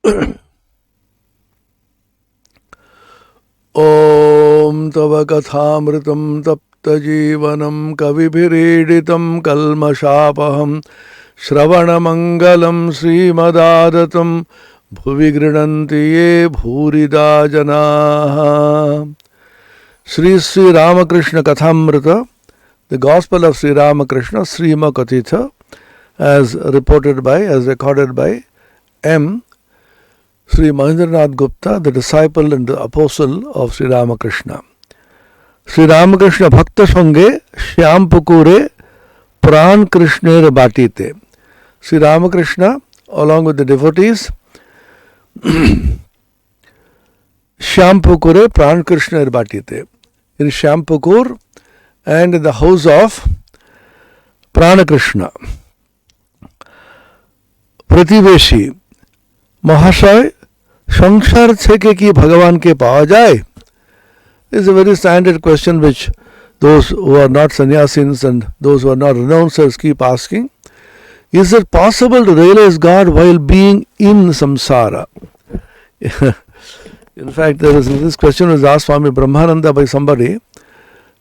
Om Tava Kathamritam Tapta Jeevanam Kavibhiriditam Kalmashapaham Shravanamangalam Srimadadatam Bhuvi Grinanti Ye Bhurida Janaha. Sri Sri Ramakrishna Kathamrita, the Gospel of Sri Ramakrishna, Srima Kathita, as recorded by M. Sri Mahendranath Gupta, the disciple and the apostle of Sri Ramakrishna. Sri Ramakrishna Bhakta Sange Shyam Pukure Pran Krishner Batite. Sri Ramakrishna, along with the devotees, Shyam Pukure Pran Krishner Batite. In Shyam Pukur and in the house of Prana Krishna. Prativeshi Mahashaya, संसार থেকে কি ভগবানকে পাওয়া যায়? Is a very standard question which those who are not sannyasins and those who are not renouncers keep asking. Is it possible to realize God while being in samsara? In fact, this question was asked Swami Brahmananda by somebody.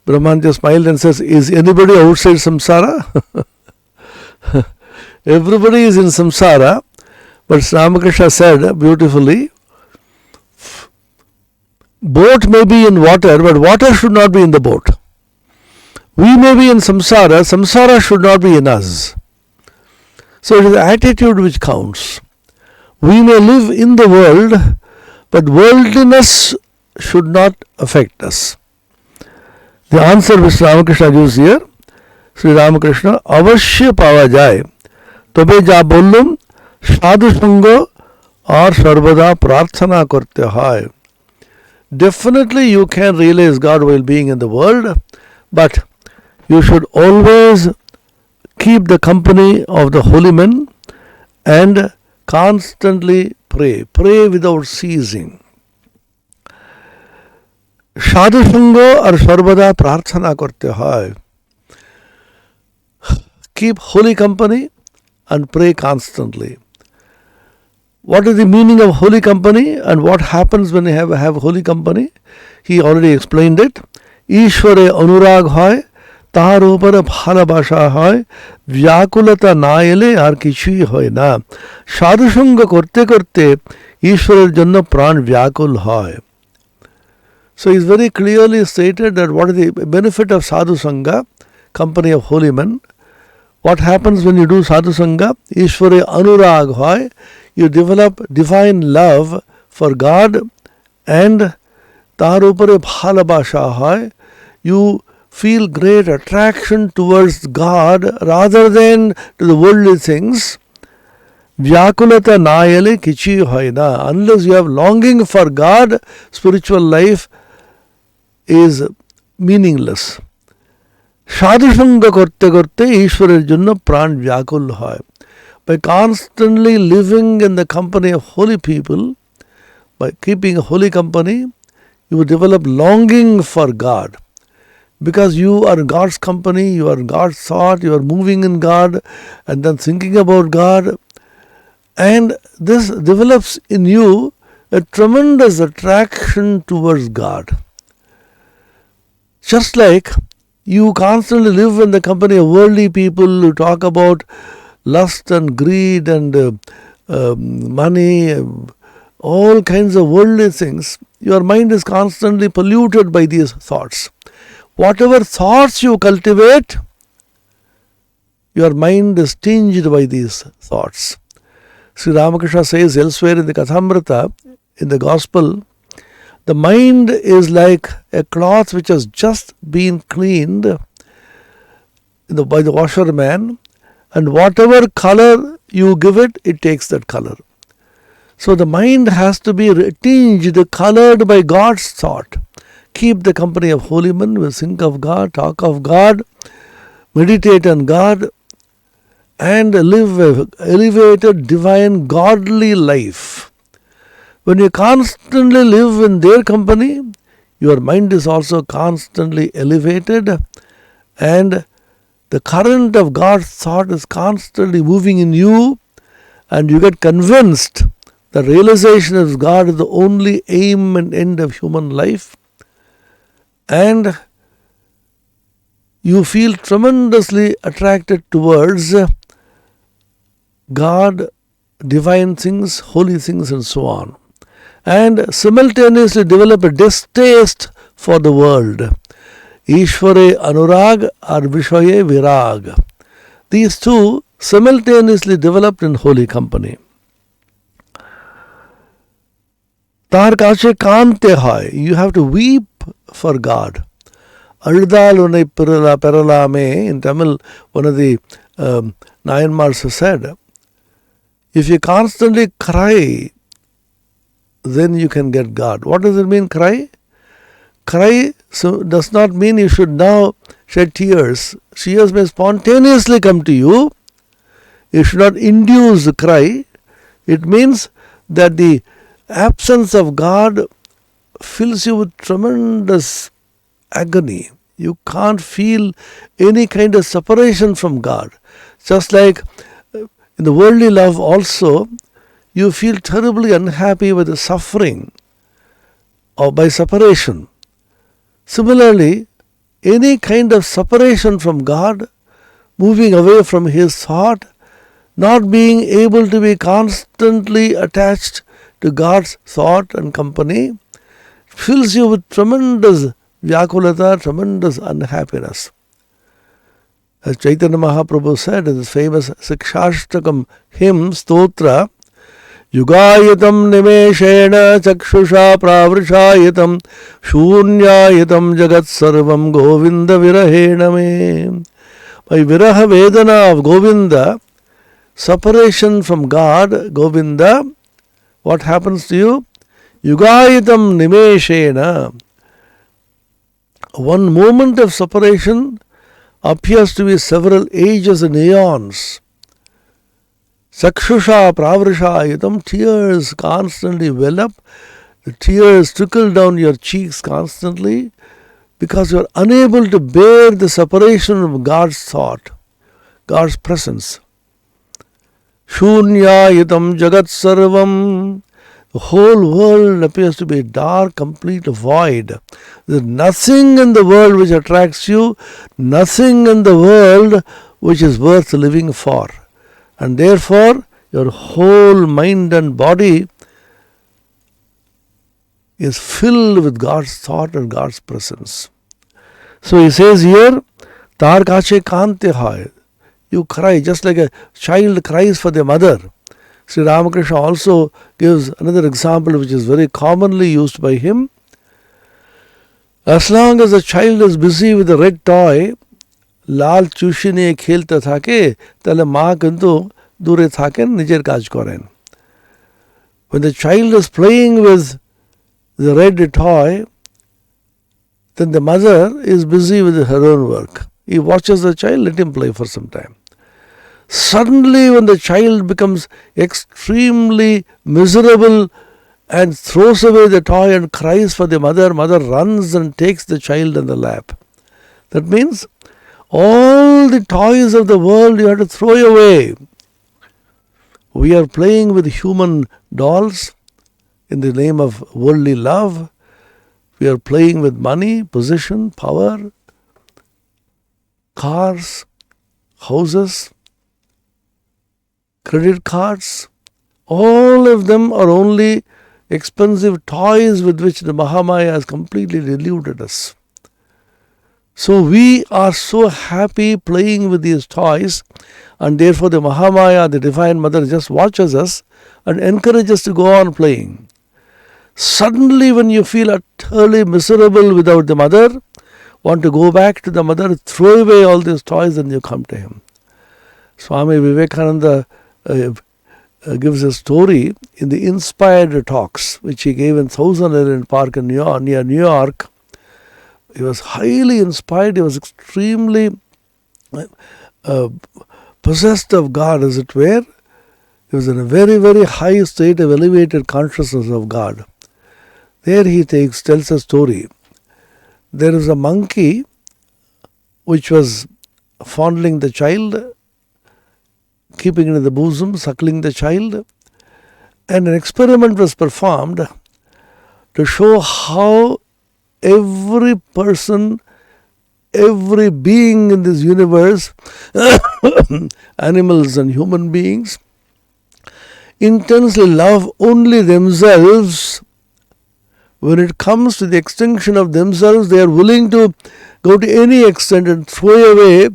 Brahmananda smiled and says, is anybody outside samsara? Everybody is in samsara. But Ramakrishna said beautifully, boat may be in water, but water should not be in the boat. We may be in samsara, samsara should not be in us. So it is the attitude which counts. We may live in the world, but worldliness should not affect us. The answer which Ramakrishna gives here, Sri Ramakrishna, avashya pawa jay, tobe ja bollum, সাধু সঙ্গ আর সর্বদা প্রার্থনা করতে হয়. Definitely you can realize God while being in the world, but you should always keep the company of the holy men and constantly pray. Pray without ceasing. সাধু সঙ্গ আর সর্বদা প্রার্থনা করতে হয়. Keep holy company and pray constantly. What is the meaning of holy company and what happens when you have holy company? He already explained it. Ishware anurag hoy, তাহার উপরে ভালোবাসা হয়, ব্যাকুলতা না এলে আর কিছুই হয় না. সাধুসঙ্গ করতে করতে ঈশ্বরের জন্য প্রাণ ব্যাকুল হয়. So he is very clearly stated that what is the benefit of sadhu sangha, company of holy men. What happens when you do sadhu sangha? Ishware anurag hoy, you develop divine love for God and তার উপরে ভালোবাসা হয়. You feel great attraction towards God rather than to the worldly things. ব্যাকুলতা না এলে কিছুই হয় না. Unless you have longing for God, spiritual life is meaningless. সাধুসঙ্গ করতে করতে ঈশ্বরের জন্য প্রাণ ব্যাকুল হয়. By constantly living in the company of holy people, by keeping holy company, you will develop longing for God. Because you are in God's company, you are in God's thought, you are moving in God and then thinking about God. And this develops in you a tremendous attraction towards God. Just like you constantly live in the company of worldly people who talk about lust and greed and money, all kinds of worldly things, your mind is constantly polluted by these thoughts. Whatever thoughts you cultivate, your mind is tinged by these thoughts. Sri Ramakrishna says elsewhere in the Kathamrita, in the Gospel, the mind is like a cloth which has just been cleaned by the washerman, and whatever color you give it, it takes that color. So the mind has to be tinged, colored by God's thought. Keep the company of holy men, will think of God, talk of God, meditate on God, and live an elevated, divine, godly life. When you constantly live in their company, your mind is also constantly elevated and the current of God's thought is constantly moving in you and you get convinced The realization of God is the only aim and end of human life, and you feel tremendously attracted towards God, divine things, holy things, and so on. And simultaneously develop a distaste for the world. Ishvare Anurag or Vishaye Virag. These two simultaneously developed in holy company. Tar kache kante hai. You have to weep for God. Aldalune Perala Peralame, in Tamil, one of the Nayanmars said, if you constantly cry, then you can get God. What does it mean, cry? Cry does not mean you should now shed tears. Tears may spontaneously come to you. You should not induce the cry. It means that the absence of God fills you with tremendous agony. You can't feel any kind of separation from God. Just like in the worldly love also, you feel terribly unhappy with the suffering or by separation. Similarly, any kind of separation from God, moving away from His thought, not being able to be constantly attached to God's thought and company, fills you with tremendous vyakulata, tremendous unhappiness. As Chaitanya Mahaprabhu said in his famous Sikshashtakam hymn, Stotra, Yugayatam nimeshena chakshusha pravrishayatam shunyayatam jagat sarvam govinda virahena me. By viraha vedana of Govinda, separation from God, Govinda, what happens to you? Yugayatam nimeshena. One moment of separation appears to be several ages and eons. Sakshusha pravrishayatam, tears constantly well up, the tears trickle down your cheeks constantly because you are unable to bear the separation of God's thought, God's presence. Shunyayatam jagat sarvam. The whole world appears to be a dark, complete void. There is nothing in the world which attracts you, nothing in the world which is worth living for. And therefore, your whole mind and body is filled with God's thought and God's presence. So he says here, Tar kache kante hai. You cry just like a child cries for their mother. Sri Ramakrishna also gives another example which is very commonly used by him. As long as a child is busy with a red toy, লাল চুষি নিয়ে খেলতে থাকে, তাহলে মা কিন্তু দূরে থাকেন, নিজের কাজ করেন. When the child is playing with the red toy, then the mother is busy with her own work. He watches the child, let him play for some time. Suddenly, when the child becomes extremely miserable and throws away the toy and cries for the mother, mother runs and takes the child in the lap. That means all the toys of the world you have to throw away. We are playing with human dolls in the name of worldly love. We are playing with money, position, power, cars, houses, credit cards. All of them are only expensive toys with which the Mahamaya has completely deluded us. So we are so happy playing with these toys, and therefore the Mahamaya, the Divine Mother, just watches us and encourages us to go on playing. Suddenly, when you feel utterly miserable without the Mother, want to go back to the Mother, throw away all these toys and you come to Him. Swami Vivekananda gives a story in the Inspired Talks, which he gave in Thousand Island Park in near New York. He was highly inspired. He was extremely possessed of God, as it were. He was in a very, very high state of elevated consciousness of God. There he tells a story. There is a monkey which was fondling the child, keeping it in the bosom, suckling the child. And an experiment was performed to show how every person, every being in this universe, animals and human beings, intensely love only themselves. When it comes to the extinction of themselves, they are willing to go to any extent and throw away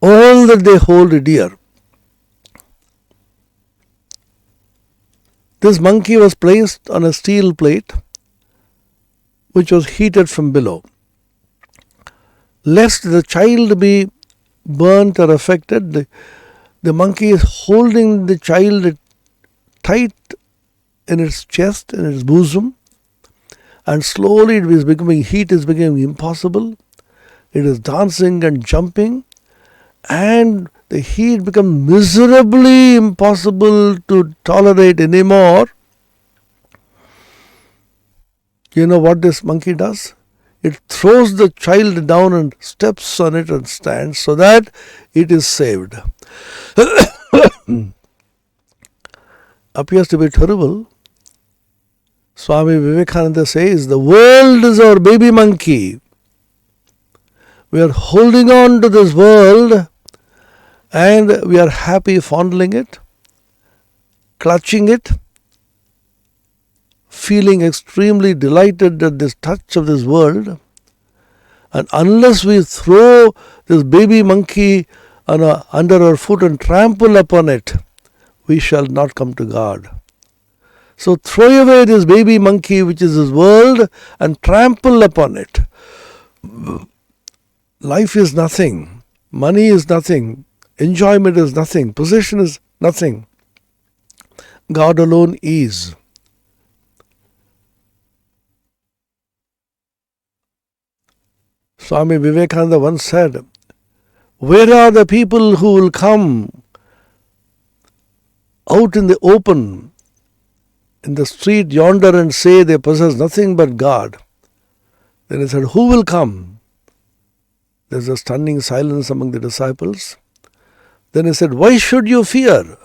all that they hold dear. This monkey was placed on a steel plate which was heated from below. Lest the child be burnt or affected, the monkey is holding the child tight in its chest, in its bosom, and slowly it is becoming, heat is becoming impossible. It is dancing and jumping, and the heat becomes miserably impossible to tolerate anymore. You know what this monkey does? It throws the child down and steps on it and stands so that it is saved. Appears to be terrible. Swami Vivekananda says, the world is our baby monkey. We are holding on to this world and we are happy fondling it, clutching it, feeling extremely delighted at this touch of this world. And unless we throw this baby monkey under our foot and trample upon it, we shall not come to God. So throw away this baby monkey which is this world and trample upon it. Life is nothing. Money is nothing. Enjoyment is nothing. Possession is nothing. God alone is. Swami Vivekananda once said, where are the people who will come out in the open, in the street yonder, and say they possess nothing but God? Then he said, who will come? There's a stunning silence among the disciples. Then he said, why should you fear?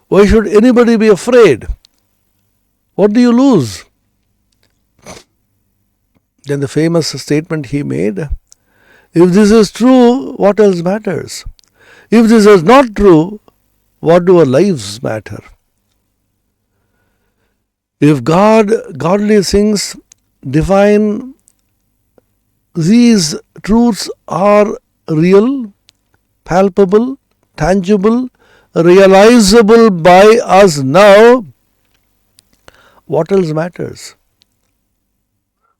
Why should anybody be afraid? What do you lose? Then the famous statement he made, if this is true, what else matters? If this is not true, what do our lives matter? If godly things, divine, these truths are real, palpable, tangible, realizable by us now, what else matters?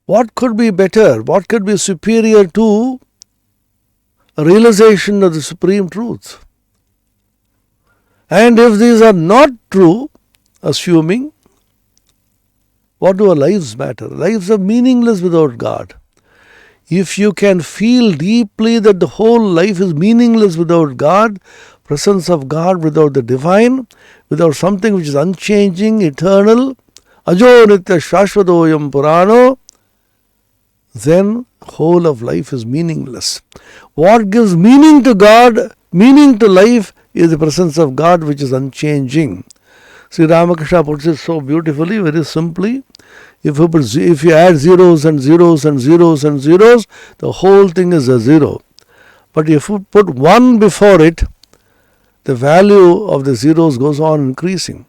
What could be better? What could be superior to a realization of the supreme truth? And if these are not true, assuming, what do our lives matter? Lives are meaningless without God. If you can feel deeply that the whole life is meaningless without God, presence of God without the divine, without something which is unchanging, eternal, ajo nitya shashvadoyam purano, then whole of life is meaningless. What gives meaning to God, meaning to life, is the presence of God which is unchanging. Sri Ramakrishna puts it so beautifully, very simply. If you add zeros and zeros and zeros and zeros, the whole thing is a zero. But if you put one before it, the value of the zeros goes on increasing.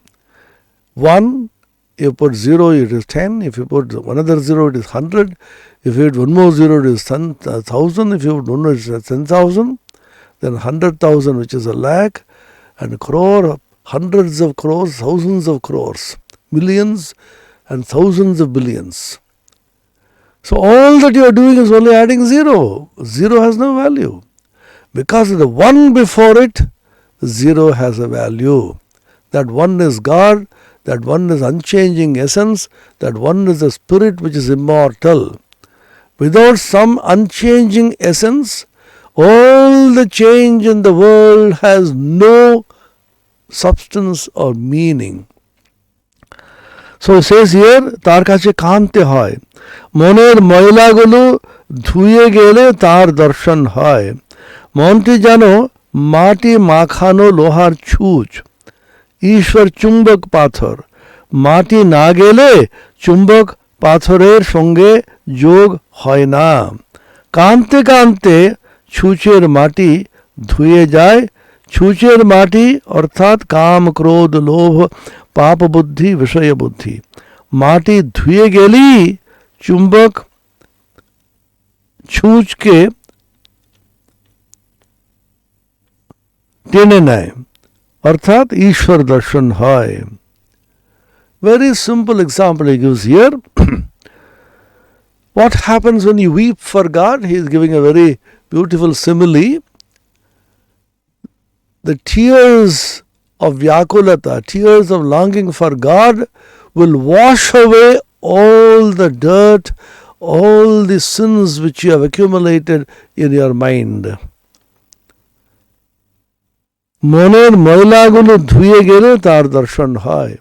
1, you put 0, it is 10. If you put another 0, it is 100. If you put one more 0, it is 1,000. If you put one more, it is 10,000. Then 100,000, which is a lakh, and a crore, hundreds of crores, thousands of crores, millions and thousands of billions. So all that you are doing is only adding 0. 0 has no value. Because of the 1 before it, 0 has a value. That 1 is God, that 1 is unchanging essence, that 1 is the spirit which is immortal. Without some unchanging essence, all the change in the world has no substance or meaning. So it says here, তার কাছে কাঁদতে হয়, মনের ময়লাগুলো ধুয়ে গেলে তার দর্শন হয়, মনটি যেন মাটি মাখানো লোহার ছুঁচ, ঈশ্বর চুম্বক পাথর, মাটি না গেলে চুম্বক পাথরের সঙ্গে যোগ হয় না। কানতে কানতে ছুঁচের মাটি ধুয়ে যায়। ছুঁচের মাটি অর্থাৎ কাম, ক্রোধ, লোভ, পাপ বুদ্ধি, বিষয় বুদ্ধি। মাটি ধুয়ে গেলেই চুম্বক ছুঁচকে টেনে নেয়, অর্থাৎ ঈশ্বর দর্শন হয়। Very simple example he gives here. What happens when you weep for God? He is giving a very beautiful simile. The tears of Vyakulata, tears of longing for God, will wash away all the dirt, all the sins which you have accumulated in your mind. মনের ময়লাগুলো ধুয়ে গেলে তার দর্শন হয়।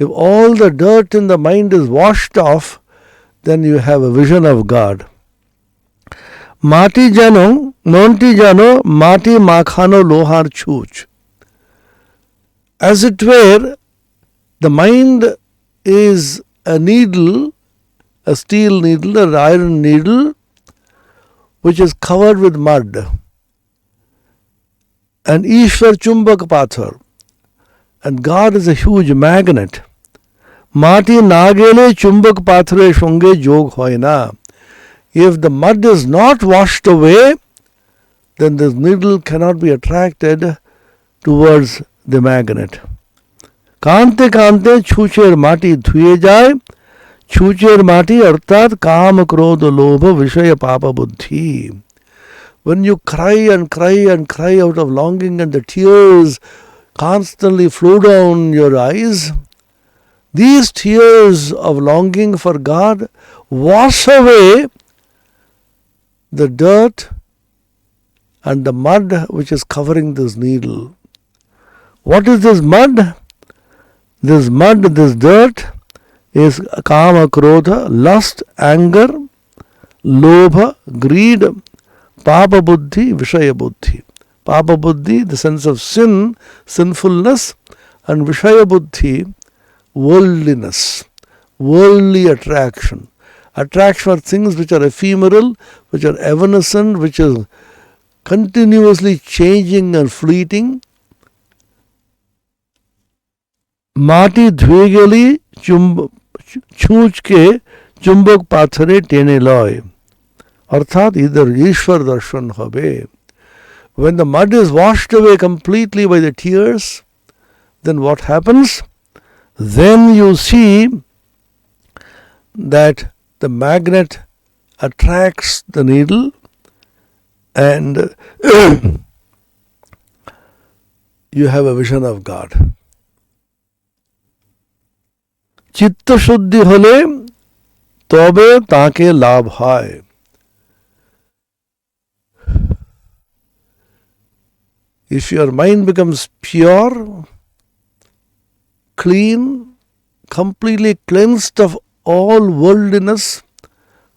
If all the dirt in the mind is washed off, then you have a vision of God. মাটি যেন, মনটি যেন মাটি মাখানো লোহার ছুঁচ। As it were, the mind is a needle, a steel needle, an iron needle, which is covered with mud. And Ishwar Chumbak Pathar. And God is a huge magnet. মাটি না গেলে চুম্বক পাথরের সঙ্গে যোগ হয় না। If the mud is not washed away, then this needle cannot be attracted towards the magnet. কানতে কানতে ছুঁচের মাটি ধুয়ে যায়। ছুঁচের মাটি অর্থাৎ কাম, ক্রোধ, লোভ, বিষয়, পাপ বুদ্ধি। When you cry and cry and cry out of longing and the tears constantly flow down your eyes, these tears of longing for God wash away the dirt and the mud which is covering this needle. What is this mud? This mud, this dirt is kama, krodha, lust, anger, lobha, greed, papa buddhi, vishaya buddhi. Papa buddhi, the sense of sin, sinfulness, and vishaya buddhi, worldliness, worldly attraction. Attraction are things which are ephemeral, which are evanescent, which are continuously changing and fleeting. মাটি ধুয়ে গেলেই ছুঁচকে চুম্বক পাথরে টেনে লয়, অর্থাৎ either ঈশ্বর দর্শন হবে। When the mud is washed away completely by the tears, then what happens? Then you see that the magnet attracts the needle and you have a vision of God. চিত্ত শুদ্ধি হলে তবে তাকে লাভ হয়। If your mind becomes pure, clean, completely cleansed of all worldliness,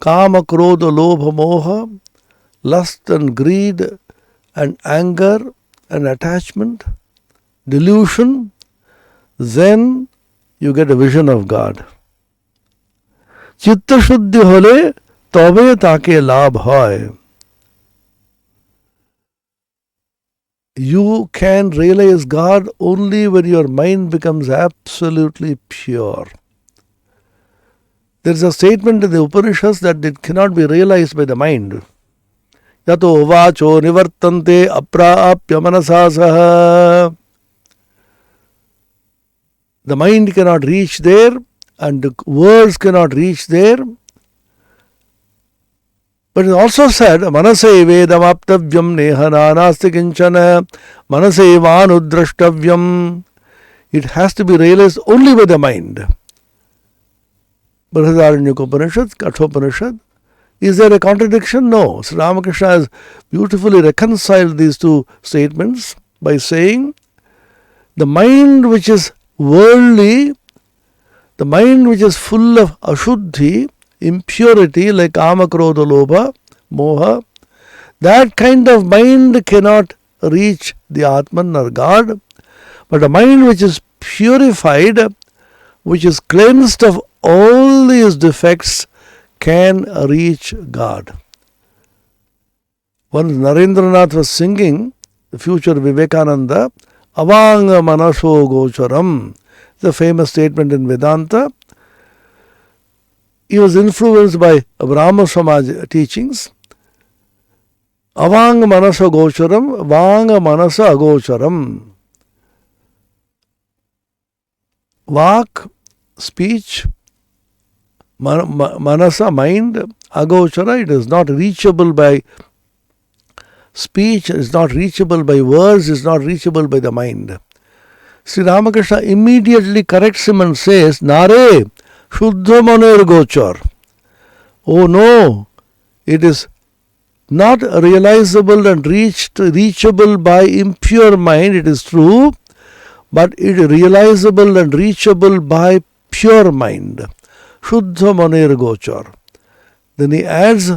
kama, krodha, lobha, moha, lust and greed and anger and attachment, delusion, then you get a vision of God. চিত্ত শুদ্ধি হলে তবে তাকে লাভ হয়। You can realize God only when your mind becomes absolutely pure. There is a statement in the Upanishads that it cannot be realized by the mind. Yato vacho nivartante aprapya manasa saha. The mind cannot reach there and the words cannot reach there. But it is also said, manase vedamaptavyam nehananasti kinchana manase vanudrashtavyam. It has to be realized only by the mind. Brihadaranyaka Upanishad, Kathopanishad. Is there a contradiction? No. Sri Ramakrishna has beautifully reconciled these two statements by saying, the mind which is worldly, the mind which is full of ashuddhi, impurity like kama, krodha, lobha, moha, that kind of mind cannot reach the Atman or God. But a mind which is purified, which is cleansed of all these defects, can reach God. Once Narendranath was singing the future Vivekananda, Avanga Manaso Gocharam, the famous statement in Vedanta. He was influenced by Brahma Samaj teachings. Avanga Manasa Gocharam, Vanga Manasa Agocharam. Vak, speech, Manasa, mind, Agochara, it is not reachable by speech, it is not reachable by words, it is not reachable by the mind. Sri Ramakrishna immediately corrects him and says, Nare, Shuddha Maner Gochar. Oh no, it is not realizable and reachable by impure mind, it is true, but it is realizable and reachable by pure mind. Shuddha Maner Gochar. Then he adds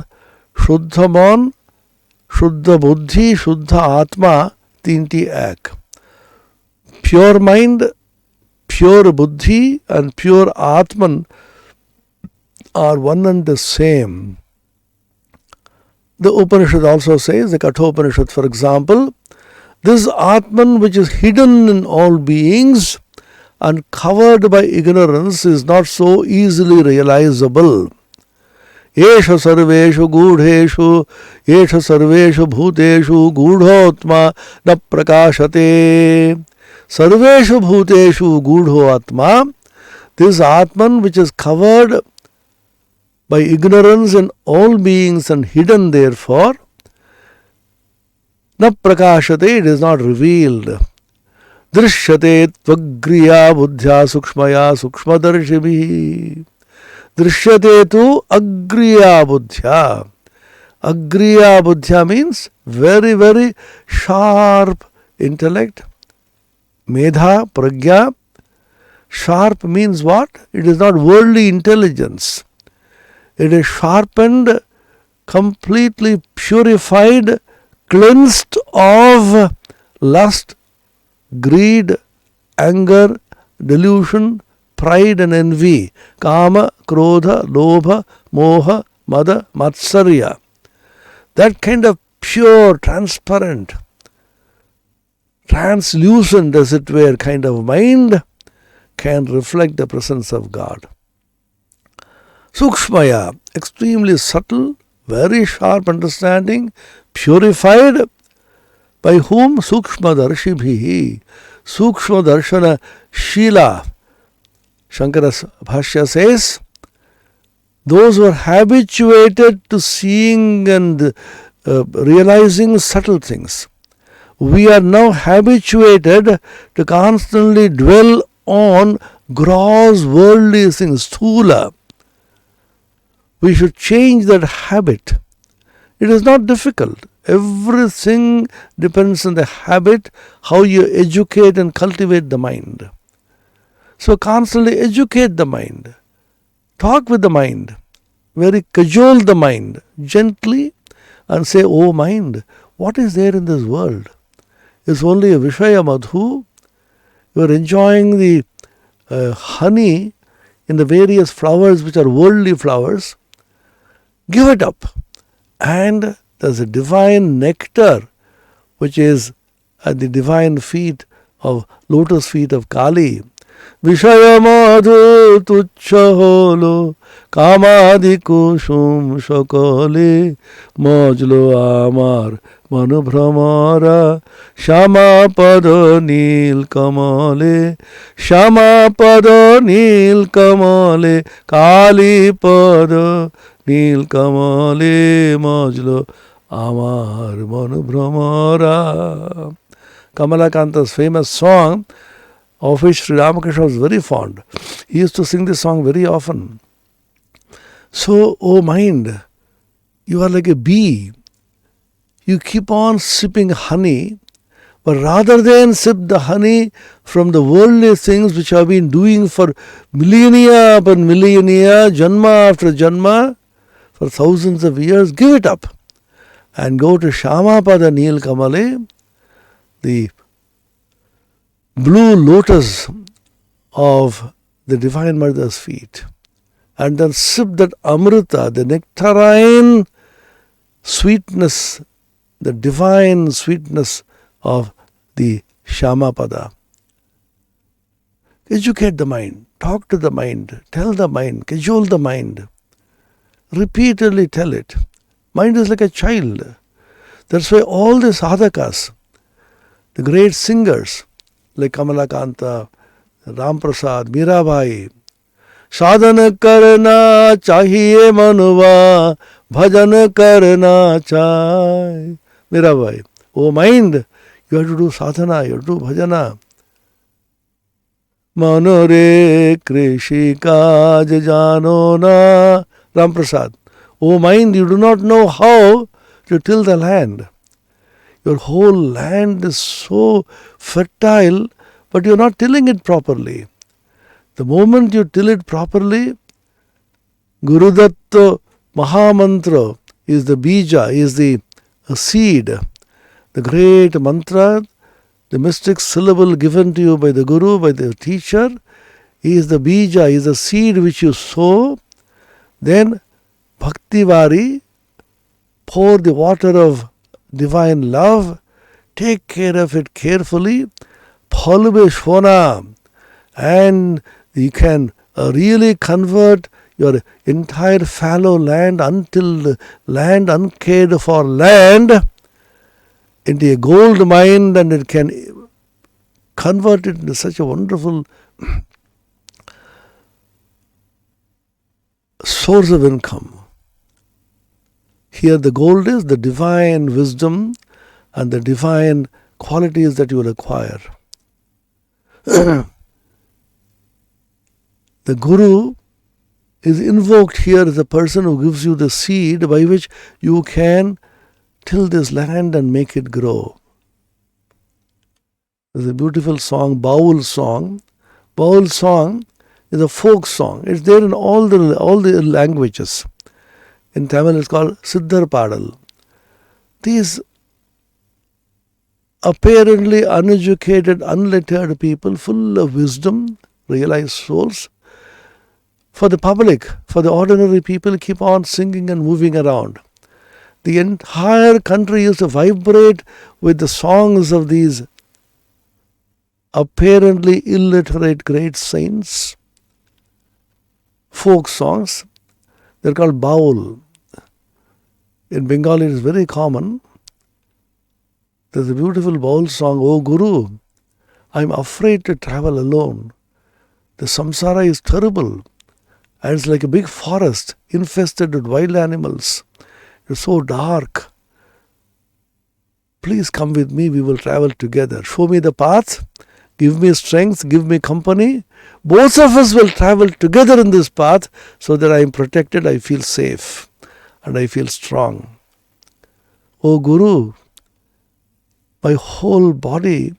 Shuddha Man, Shuddha Buddhi, Shuddha Atma, Tinti Ek. Pure mind, pure Buddhi and pure Atman are one and the same. The Upanishad also says, the Kathopanishad for example, this Atman which is hidden in all beings and covered by ignorance is not so easily realizable. Esha sarveshu gudheshu, esha sarveshu bhuteshu gudhotma na prakashate. Sarveshu bhuteshu gudho atma, this Atman which is covered by ignorance in all beings and hidden therefore, na prakashate, it is not revealed. Drishyate tvagriya buddhya sukshmaya sukshmadarshibhi. Drishyate tu agriya buddhya. Agriya buddhya means very, very sharp intellect. Medha, pragya. Sharp means what? It is not worldly intelligence. It is sharpened, completely purified, cleansed of lust, greed, anger, delusion, pride and envy, kama, krodha, lobha, moha, mada, matsarya. That kind of pure, transparent, translucent as it were kind of mind can reflect the presence of God. Sukshmaya, extremely subtle, very sharp understanding, purified by whom? Sukshma darshibhihi. Sukshma darshana shila. Shankara's Bhashya says, those who are habituated to seeing and realizing subtle things. We are now habituated to constantly dwell on gross worldly things, sthula. We should change that habit. It is not difficult. Everything depends on the habit, how you educate and cultivate the mind. So constantly educate the mind. Talk with the mind. Very cajole the mind gently and say, oh mind, what is there in this world? It's only a Vishaya Madhu. You are enjoying the honey in the various flowers which are worldly flowers. Give it up. And there's a divine nectar which is at the divine feet of lotus feet of Kali. Vishaya madhu tuchha holo kamadi kushum shakale mojlo amar manu bhramara shama pada nil kamale shama pada nil kamale kali pada nil kamale mojlo amar manu bhramara. Kamalakanta's famous song, of which Sri Ramakrishna was very fond. He used to sing this song very often. So, O mind, you are like a bee. You keep on sipping honey, but rather than sip the honey from the worldly things which have been doing for millennia upon millennia, janma after janma, for thousands of years, give it up and go to Shamapada Nil Kamale, the blue lotus of the Divine Mother's feet and then sip that Amrita, the nectarine sweetness, the divine sweetness of the Shamapada. Educate the mind, talk to the mind, tell the mind, cajole the mind. Repeatedly tell it. Mind is like a child. That's why all the sadhakas, the great singers like Kamalakanta, Ramprasad, Mirabai, sadhana karna chahiye manuva, bhajan karna chai. Mirabai, oh mind, you have to do sadhana, you have to do bhajana. Manore krishika jano na. Ramprasad, oh mind, you do not know how to till the land. Your whole land is so fertile, but you are not tilling it properly. The moment you till it properly, Gurudatta Maha Mantra is the bija, is the seed. The great mantra, the mystic syllable given to you by the Guru, by the teacher, is the bija, is the seed which you sow. Then Bhaktivari, pour the water of divine love, take care of it carefully, Phalbe Shvona, and you can really convert your entire fallow land, until land, uncared for land, into a gold mine, and it can convert it into such a wonderful source of income. Here the gold is the divine wisdom and the divine qualities that you will acquire. The Guru is invoked here as a person who gives you the seed by which you can till this land and make it grow. There's a beautiful song, Baul song. Baul song is a folk song. It's there in all the languages. In Tamil it's called Siddhar Padal. These apparently uneducated, unlettered people, full of wisdom, realized souls, for the public, for the ordinary people, keep on singing and moving around. The entire country used to vibrate with the songs of these apparently illiterate great saints. Folk songs, they're called baul. In Bengali it is very common. There's a beautiful baul song, "Oh Guru, I'm afraid to travel alone. The samsara is terrible, and it's like a big forest infested with wild animals. It's so dark. Please come with me, we will travel together. Show me the path, give me strength, give me company. Both of us will travel together in this path so that I am protected, I feel safe, and I feel strong. Oh Guru, my whole body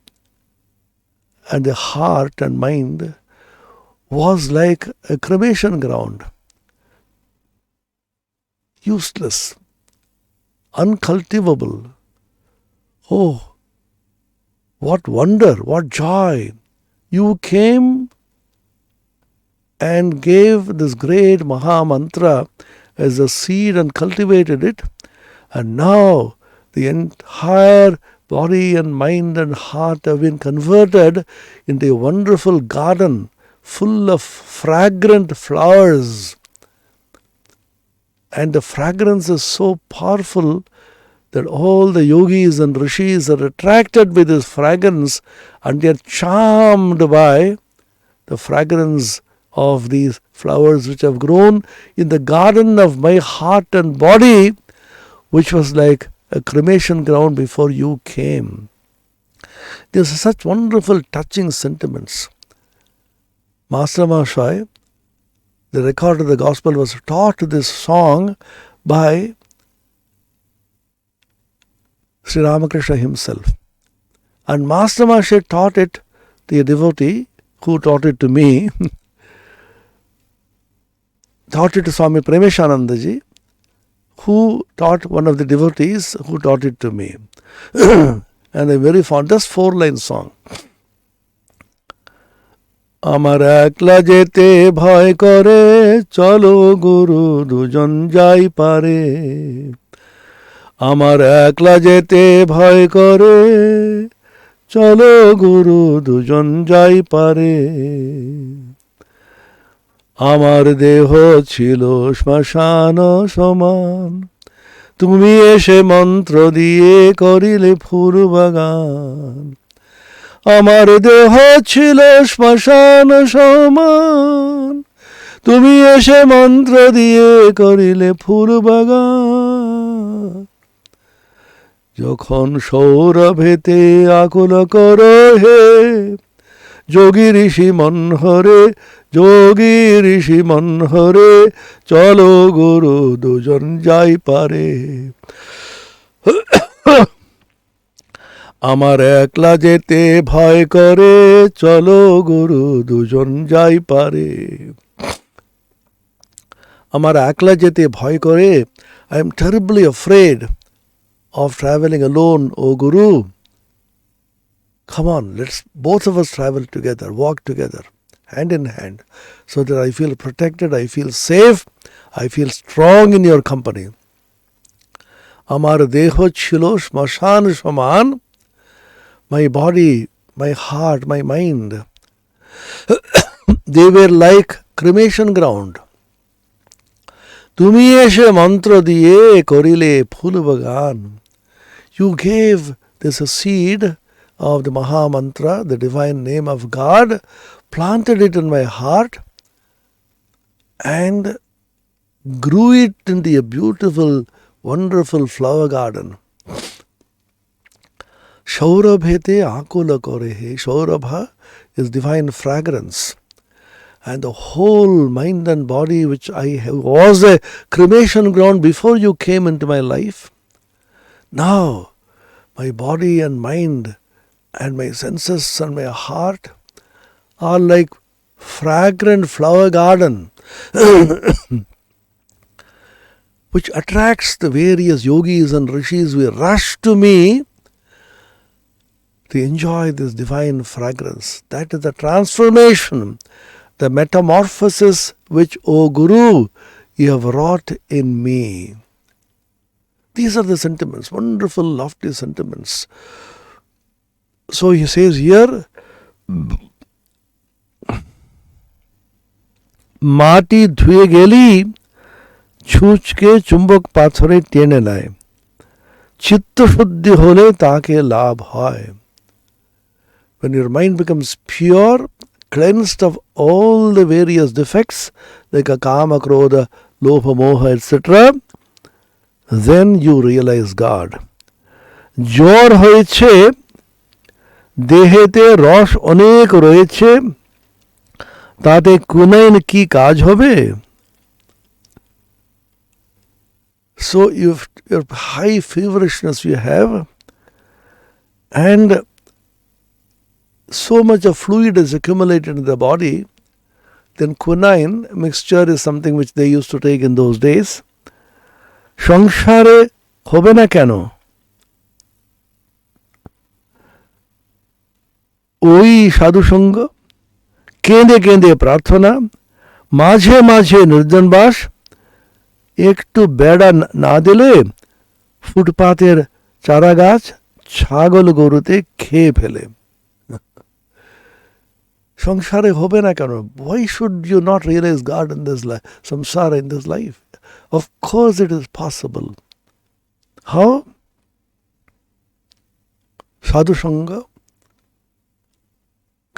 and the heart and mind was like a cremation ground. Useless, uncultivable. Oh, what wonder, what joy. You came and gave this great Maha Mantra as a seed and cultivated it, and now the entire body and mind and heart have been converted into a wonderful garden full of fragrant flowers. And the fragrance is so powerful that all the yogis and rishis are attracted by this fragrance, and they are charmed by the fragrance of these flowers which have grown in the garden of my heart and body, which was like a cremation ground before you came. These are such wonderful, touching sentiments. Master Mahashaya, the record of the gospel, was taught this song by Sri Ramakrishna himself. And Master Mahashaya taught it to a devotee who taught it to me, taught it to Swami Premeshanandaji, who taught one of the devotees who taught it to me. And I'm very fond, just 4-line song. আমার একলা যেতে ভয় করে, চলো গুরু দুজন যাই পারে। আমার একলা যেতে ভয় করে, চলো গুরু দুজন যাই পারে। আমার দেহ ছিল শ্মশান সমান, তুমি এসে মন্ত্র দিয়ে করিলে ফুল বাগান। আমার দেহ ছিল শ্মশান সমান, তুমি এসে মন্ত্র দিয়ে করিলে ফুল বাগান। যখন সৌরভেতে আকুল করো হে, যোগী ঋষি মনহরে, যোগী ঋষি মনহরে, চলো গুরু দুজন যাই পারে। আমার একলা যেতে ভয় করে, চলো গুরু দুজন যাই পারে। আমার একলা যেতে ভয় করে, I am terribly afraid of traveling alone, O Guru. Come on, let's both of us travel together, walk together, hand in hand, so that I feel protected, I feel safe, I feel strong in your company. আমার দেহ ছিল শ্মশান সমান, my body, my heart, my mind, they were like cremation ground. তুমি এসে মন্ত্র দিয়ে করিলে ফুল বাগান। You gave this a seed of the Maha Mantra, the divine name of God, planted it in my heart and grew it into a beautiful, wonderful flower garden. Shaurabhete akula korehe. Shaurabha is divine fragrance. And the whole mind and body, which was a cremation ground before you came into my life, now my body and mind and my senses and my heart are like fragrant flower garden which attracts the various yogis and rishis who rush to me to enjoy this divine fragrance. That is the transformation, the metamorphosis which, O Guru, you have wrought in me. These are the sentiments, wonderful, lofty sentiments. So he says here, মাটি ধুয়ে গেলি ছুঁচকে চুম্বক পাথরে টেনে নেয়, চিত্তশুদ্ধি হলে তাকে লাভ হয়। When your mind becomes pure, cleansed of all the various defects like a kama, krodha, lobha, moha, etc., then you realize God. জ্বর হয়েছে, দেহেতে রস অনেক রয়েছে, তাতে কুনাইন কি কাজ হবে? So if your high feverishness you have, and so much of fluid is accumulated in the body, then quinine mixture is something which they used to take in those days. সংসারে হবে না কেন? ওই সাধুসঙ্গ, কেঁদে কেঁদে প্রার্থনা, মাঝে মাঝে নির্জনবাস, একটু বেড়া না দিলে ফুটপাতের চারা গাছ ছাগল গরুতে খেয়ে ফেলে। সংসারে হবে না কেন? Why should you not realize God in this life, samsara in this life? Of course it is possible. How? Sadhu Sangha,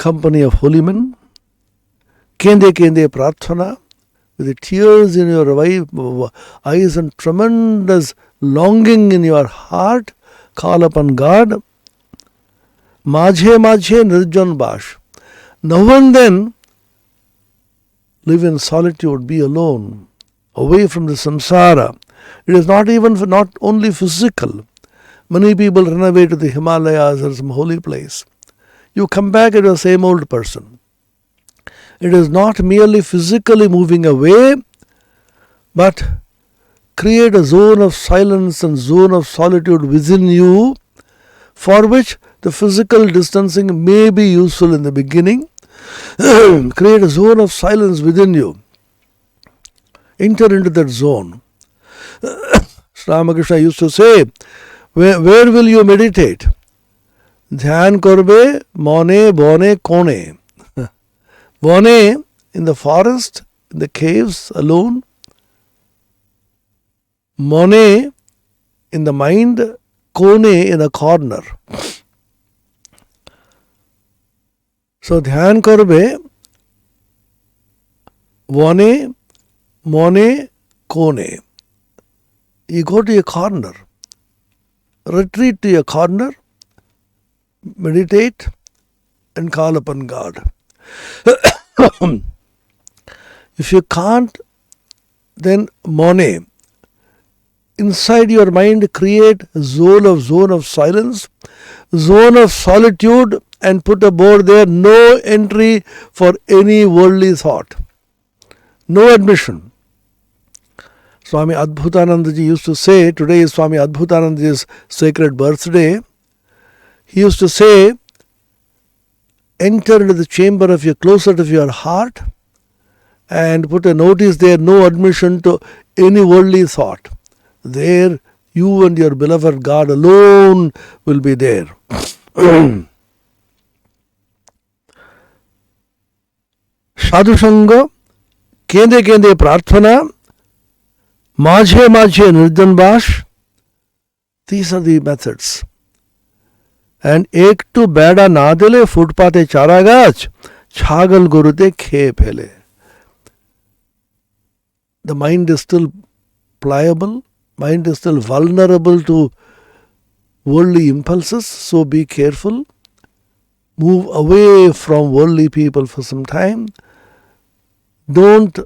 company of holy men, kende kende prarthana, with the tears in your eyes and tremendous longing in your heart, call upon God. Majhe majhe nirjan bash. Now and then, live in solitude, be alone, away from the samsara. It is not only physical. Many people run away to the Himalayas or some holy place. You come back as the same old person. It is not merely physically moving away, but create a zone of silence and zone of solitude within you, for which the physical distancing may be useful in the beginning, Create a zone of silence within you. Enter into that zone. Ramakrishna used to say, where will you meditate? Dhyan korbe mone bone kone. Bone, in the forest, in the caves, alone. Mone, in the mind. Kone, in a corner. So dhyan korbe bone mone kone. You go to a corner, retreat to a corner, meditate and call upon God. If you can't, then mone. Inside your mind create a zone of silence, zone of solitude, and put a board there, no entry for any worldly thought. No admission. Swami Adbhutanandaji used to say, today is Swami Adbhutanandaji's sacred birthday. He used to say, enter into the chamber of your closet of your heart and put a notice there, no admission to any worldly thought. There, you and your beloved God alone will be there. Sadhu Sangha, Kende Kende Prarthana, Majhe Majhe Nirjan Bash. These are the methods. And Ektu Beda Nadele Footpate Charagach, Chagal Gurute Khe Phele. The mind is still pliable, mind is still vulnerable to worldly impulses, so be careful. Move away from worldly people for some time. Don't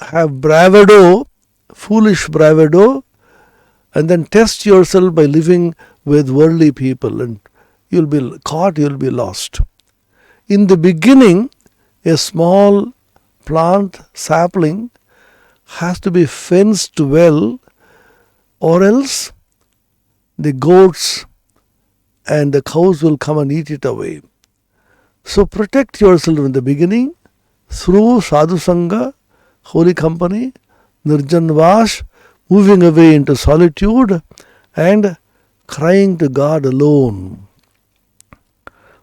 have bravado, foolish bravado, and then test yourself by living with worldly people, and you'll be caught, you'll be lost. In the beginning, a small plant, sapling, has to be fenced well, or else the goats and the cows will come and eat it away. So protect yourself in the beginning through sadhu sangha, holy company, nirjan vash, moving away into solitude and crying to God alone.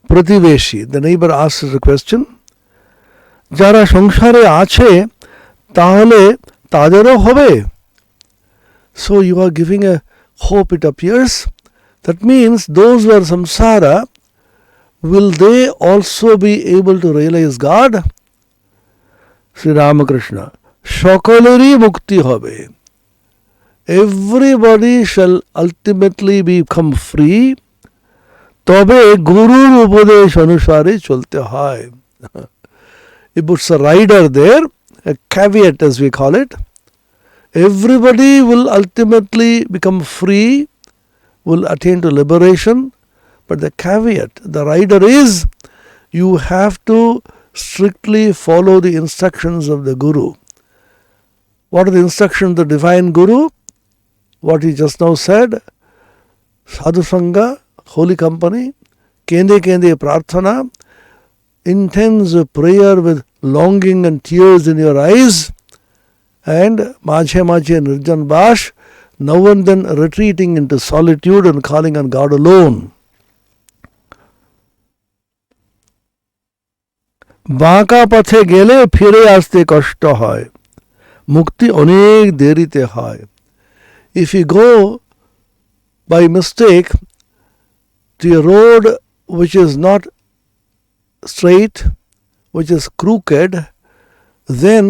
Prativeshi, the neighbor asks a question. Jara সংসারে আছে তাহলে তাদেরও হবে. So you are giving a hope, it appears. That means those who are samsara, will they also be able to realize God? Sri Ramakrishna, সকলেরই মুক্তি হবে. Everybody shall ultimately become free. তবে গুরুর উপদেশ অনুসারে চলতে হয়. He puts a rider there, a caveat as we call it. Everybody will ultimately become free, will attain to liberation. But the caveat, the rider is, you have to strictly follow the instructions of the Guru. What are the instructions of the divine Guru? What he just now said, sadhu sangha, holy company, kende kende prarthana, intense prayer with longing and tears in your eyes, and majhe majhe nirjan bash, now and then retreating into solitude and calling on God alone. বাঁকা পথে গেলে ফিরে আসতে কষ্ট হয়, মুক্তি অনেক দেরিতে হয়. If you go by mistake to a road which is not straight, which is crooked, then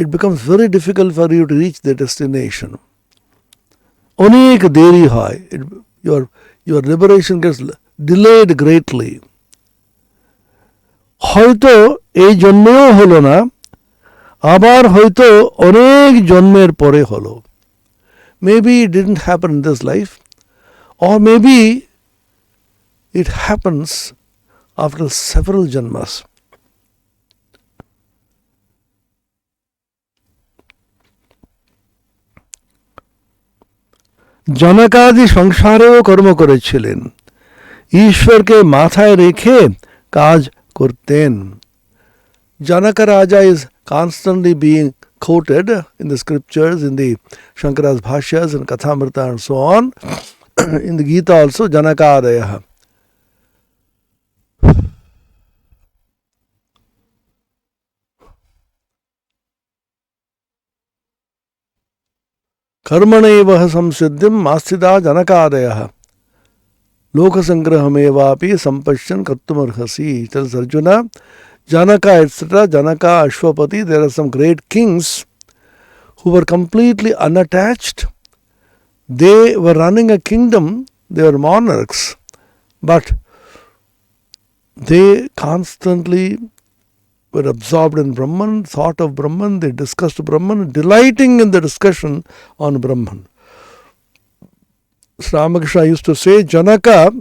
it becomes very difficult for you to reach the destination. অনেক দেরি হয়. Your liberation gets delayed greatly. হয়তো এই জন্মেও হলো না, আবার হয়তো অনেক জন্মের পরে হলো. Maybe it didn't happen in this life, or maybe it happens after several janmas. জনকাদি সংসারেও কর্ম করেছিলেন, ঈশ্বরকে মাথায় রেখে কাজ kurten. Janaka Raja is constantly being quoted in the scriptures, in the Shankara's Bhashyas and Kathamrita and so on. In the Gita also, Janaka Adayaha. Karmaneva samsiddhim mastida Janaka Lokasangrahamevapi sampashyan kartumarhasi. Tells Arjuna, Janaka, etc., Janaka, Ashwapati, there are some great kings who were completely unattached. They were running a kingdom, they were monarchs, but they constantly were absorbed in Brahman, thought of Brahman, they discussed Brahman, delighting in the discussion on Brahman. Ramakrishna used to say, Janaka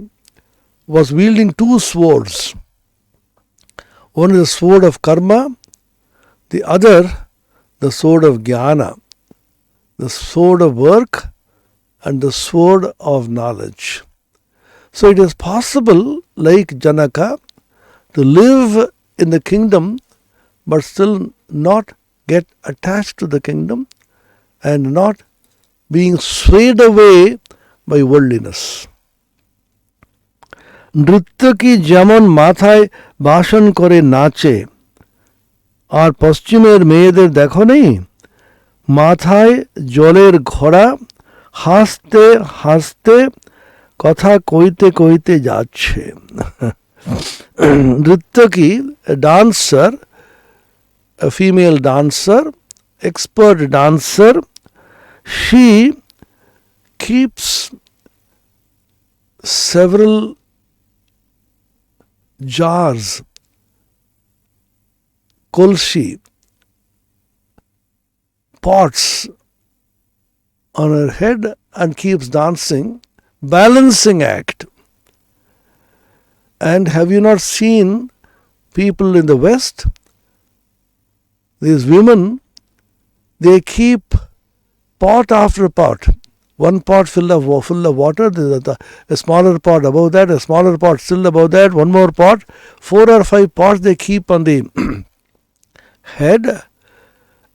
was wielding two swords. One is the sword of karma, the other the sword of jnana, the sword of work and the sword of knowledge. So it is possible, like Janaka, to live in the kingdom but still not get attached to the kingdom and not being swayed away by worldliness. নৃত্যকি যেমন মাথায় ভাষণ করে নাচে আর পশ্চিমের মেয়েদের দেখো নেই মাথায় জলের ঘোড়া হাসতে হাসতে কথা কইতে কইতে যাচ্ছে. নৃত্যকি, a dancer, a female dancer, expert dancer, she keeps several jars, kolshi, pots on her head and keeps dancing, balancing act. And have you not seen people in the West? These women, they keep pot after pot. One pot full of water, a smaller pot above that, a smaller pot still above that, one more pot. 4 or 5 pots they keep on the head,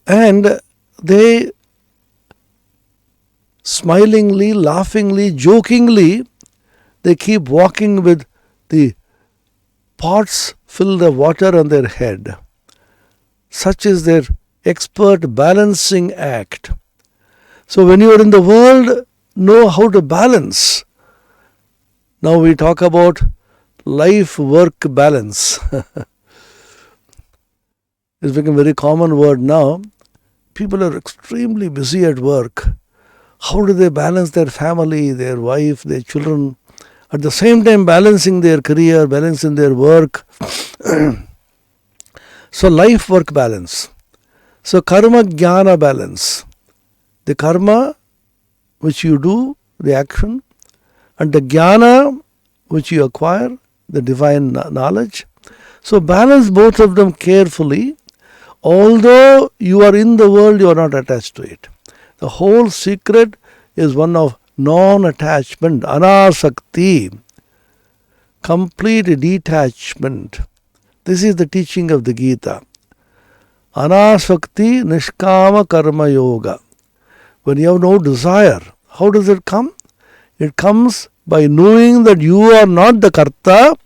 and they smilingly, laughingly, jokingly, they keep walking with the pots filled of water on their head. Such is their expert balancing act. So when you are in the world, know how to balance. Now we talk about life-work balance. It's become a very common word now. People are extremely busy at work. How do they balance their family, their wife, their children, at the same time balancing their career, balancing their work? So life-work balance. So karma-jnana balance. The karma which you do, the action, and the jnana which you acquire, the divine knowledge. So balance both of them carefully. Although you are in the world, you are not attached to it. The whole secret is one of non-attachment, anasakti, complete detachment. This is the teaching of the Gita. Anasakti nishkama karma yoga. When you have no desire, how does it come? It comes by knowing that you are not the karta,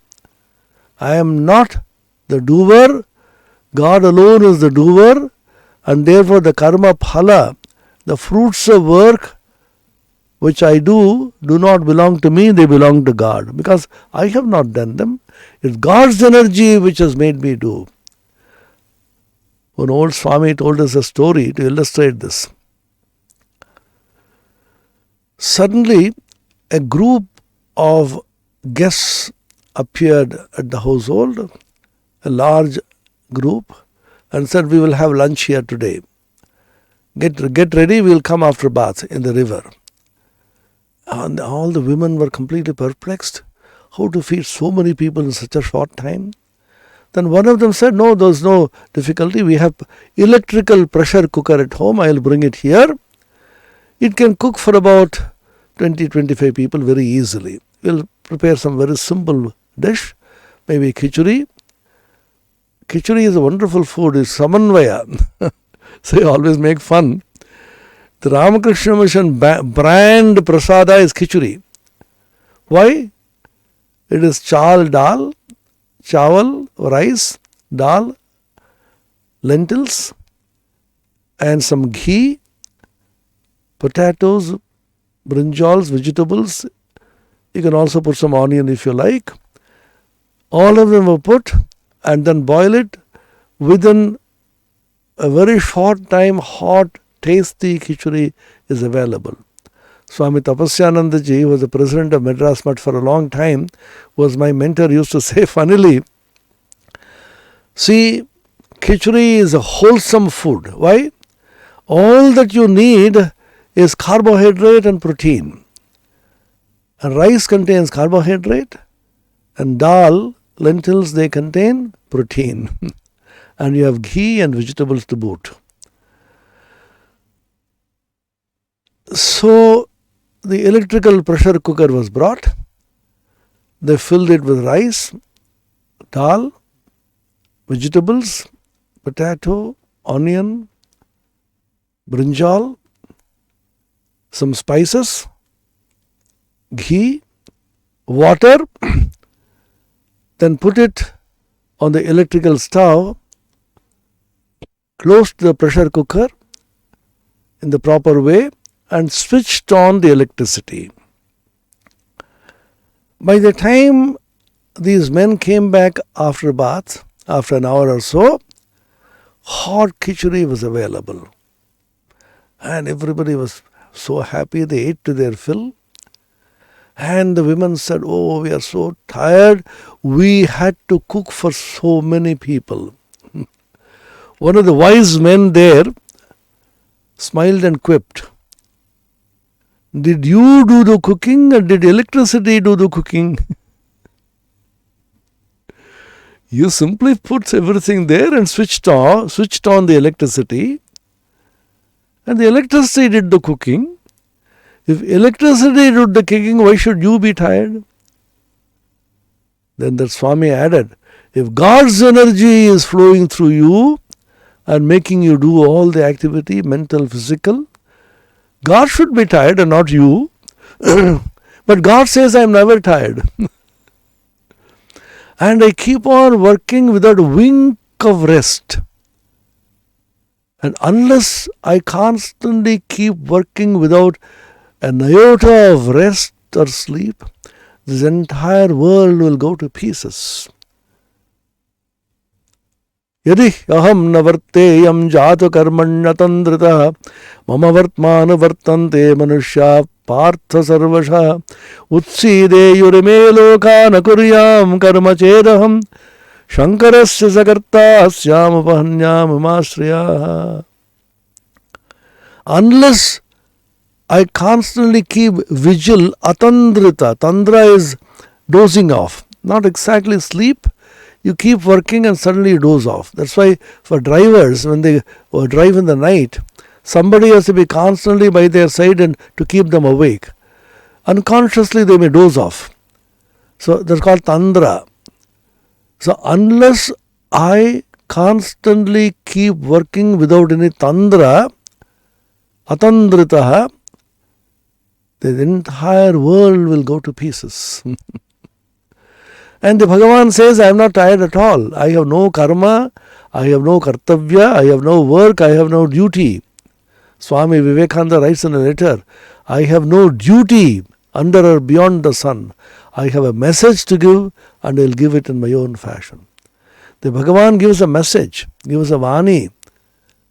I am not the doer, God alone is the doer, and therefore the karma phala, the fruits of work which I do not belong to me, they belong to God, because I have not done them. It's God's energy which has made me do. One old Swami told us a story to illustrate this. Suddenly, a group of guests appeared at the household, a large group, and said, we will have lunch here today. Get ready, we will come after bath in the river. And all the women were completely perplexed. How to feed so many people in such a short time? Then one of them said, no, there's no difficulty. We have electrical pressure cooker at home. I'll bring it here. It can cook for about 20-25 people very easily. We'll prepare some very simple dish, maybe khichdi, Khichdi is a wonderful food. It's samanvaya. So you always make fun. The Ramakrishna Mission brand prasada is khichdi. Why? It is chawal, rice, dal, lentils, and some ghee, potatoes, brinjals, vegetables. You can also put some onion if you like. All of them were put and then boil it. Within a very short time, hot, tasty khichdi is available. Swami Tapasyananda-ji, who was the president of Madras Mutt for a long time, was my mentor, used to say funnily, see, khichdi is a wholesome food. Why? All that you need is carbohydrate and protein. And rice contains carbohydrate, and dal, lentils, they contain protein. And you have ghee and vegetables to boot. So the electrical pressure cooker was brought. They filled it with rice, dal, vegetables, potato, onion, brinjal, some spices, ghee, water, then put it on the electrical stove, closed the pressure cooker in the proper way, and switched on the electricity. By the time these men came back after bath, after an hour or so, hot khichdi was available. And everybody was so happy, they ate to their fill. And the women said, oh, we are so tired, we had to cook for so many people. One of the wise men there smiled and quipped, did you do the cooking or did electricity do the cooking? You simply put everything there and switched on the electricity, and the electricity did the cooking. If electricity did the cooking, why should you be tired? Then the Swami added, if God's energy is flowing through you and making you do all the activity, mental, physical, God should be tired and not you. But God says, I am never tired. And I keep on working without a wink of rest. And unless I constantly keep working without an iota of rest or sleep, this entire world will go to pieces. Yadi aham navarteyam jato karmanyatandrita mama vartmana vartante manushya partha sarvasha utside yurime loka nakuryam karma chedaham shankarasya sakarta asyam upahanyam masriya. Unless I constantly keep vigil, atandrita. Tandra is dozing off, not exactly sleep. You keep working and suddenly you doze off. That's why for drivers, when they drive in the night, somebody has to be constantly by their side and to keep them awake. Unconsciously they may doze off. So that's called tandra. So unless I constantly keep working without any tandra, atandritaha, the entire world will go to pieces. And the Bhagavan says, I am not tired at all. I have no karma, I have no kartavya, I have no work, I have no duty. Swami Vivekananda writes in a letter, I have no duty under or beyond the sun. I have a message to give and I will give it in my own fashion. The Bhagavan gives a message, gives a vani,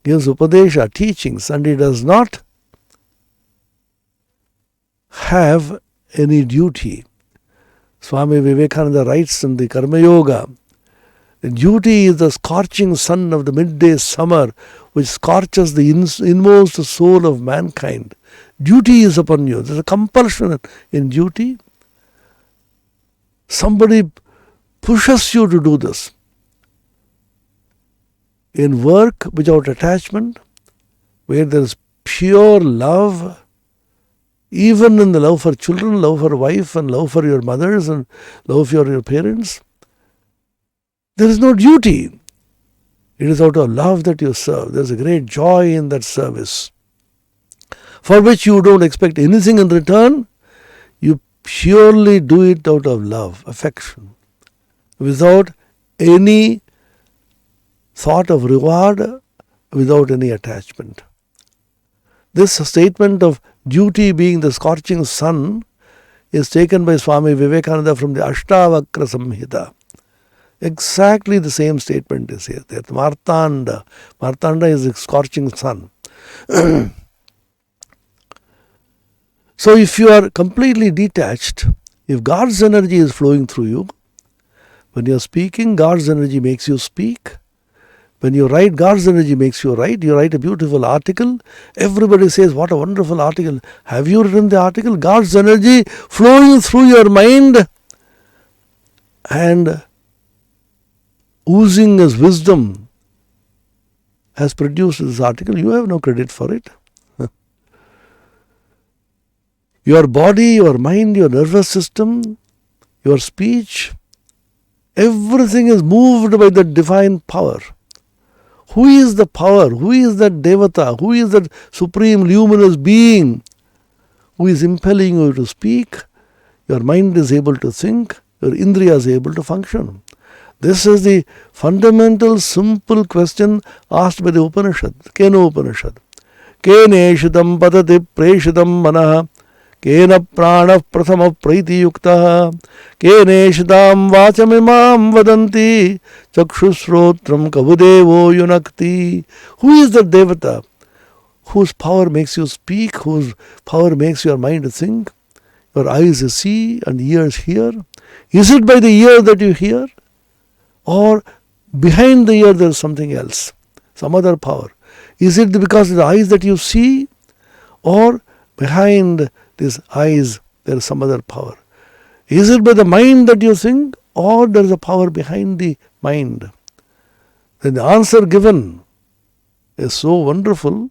gives upadesha, teachings, and he does not have any duty. Swami Vivekananda writes in the Karma Yoga, duty is the scorching sun of the midday summer which scorches the inmost soul of mankind. Duty is upon you. There is a compulsion in duty. Somebody pushes you to do this. In work without attachment, where there is pure love, even in the love for children, love for wife, and love for your mothers, and love for your parents, there is no duty. It is out of love that you serve. There is a great joy in that service, for which you don't expect anything in return. You purely do it out of love, affection, without any thought of reward, without any attachment. This statement of duty being the scorching sun is taken by Swami Vivekananda from the Ashtavakra Samhita. Exactly the same statement is here. That Martanda. Martanda is the scorching sun. So if you are completely detached, if God's energy is flowing through you, when you are speaking, God's energy makes you speak. When you write, God's energy makes you write. You write a beautiful article. Everybody says, what a wonderful article. Have you written the article? God's energy flowing through your mind and oozing as wisdom has produced this article. You have no credit for it. Your body, your mind, your nervous system, your speech, everything is moved by the divine power. Who is the power? Who is that Devata? Who is that supreme luminous being who is impelling you to speak? Your mind is able to think, your indriya is able to function. This is the fundamental, simple question asked by the Upanishad, Kena Upanishad. Keneshidam padati preshidam manah, kena prana prathama praiti yukta, keneshidam vachamimam vadanti, chakshusrotram kavudevo yunakti. Who is the Devata? Whose power makes you speak, whose power makes your mind think, your eyes see and ears hear? Is it by the ear that you hear? Or behind the ear there is something else, some other power? Is it because of the eyes that you see? Or behind these eyes there is some other power? Is it by the mind that you think? Or there is a power behind the mind? Then the answer given is so wonderful,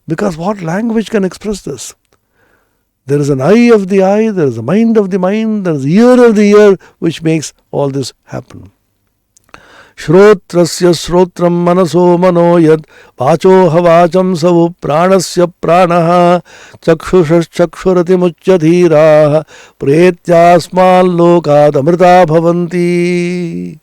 because what language can express this? There is an eye of the eye, there is a mind of the mind, there is ear of the ear, which makes all this happen. Shrotrasya shrotram manaso mano yad vacho havacham savu pranasya pranaha chakshushash chakshurati muchyadhiraha pretyasmal lokad amrita bhavanti.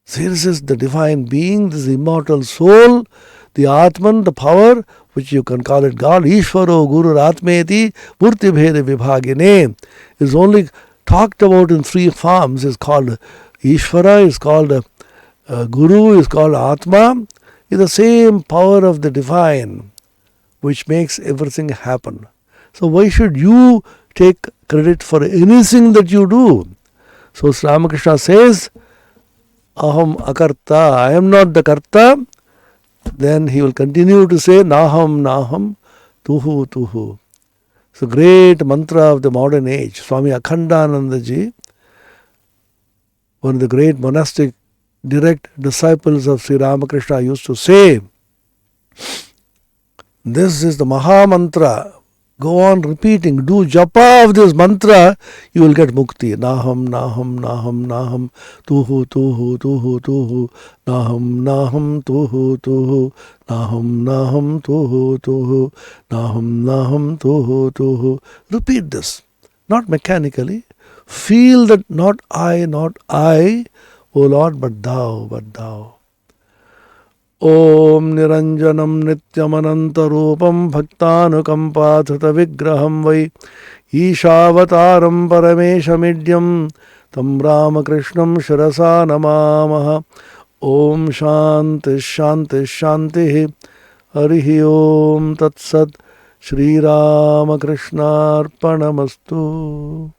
This is the divine being, this immortal soul, the Atman, the power, which you can call it God, Ishvaro Guru Atmeti Murti Bheda Vibhagine, is only talked about in three forms. Is called Ishvara, is called Guru, is called Atma. Is the same power of the divine which makes everything happen. So why should you take credit for anything that you do? So Ramakrishna says, Aham akarta, I am not the karta. Then he will continue to say, Naham, Naham, Tuhu, Tuhu. It's a great mantra of the modern age. Swami Akhandananda ji, one of the great monastic direct disciples of Sri Ramakrishna, used to say, this is the Maha Mantra. Go on repeating, do japa of this mantra, you will get mukti. Naham, Naham, Naham, Naham, Tuhu, Tuhu, Tuhu, Tuhu, Naham, Naham, Tuhu, Tuhu, Naham, Naham, Tuhu, Tuhu, Naham, Naham, Tuhu, Tuhu. Repeat this, not mechanically. Feel that not I, O Lord, but Thou, but Thou. Om Niranjanam Nityamananta Rupam Bhaktanukampa Vigraham Vai Ishavataram Parameshamidyam Tam Ramakrishnam Shirasa Namamaha. Om Shanti Shanti Shanti Harihi Om Tat Sat Shri Ramakrishna Arpanamastu.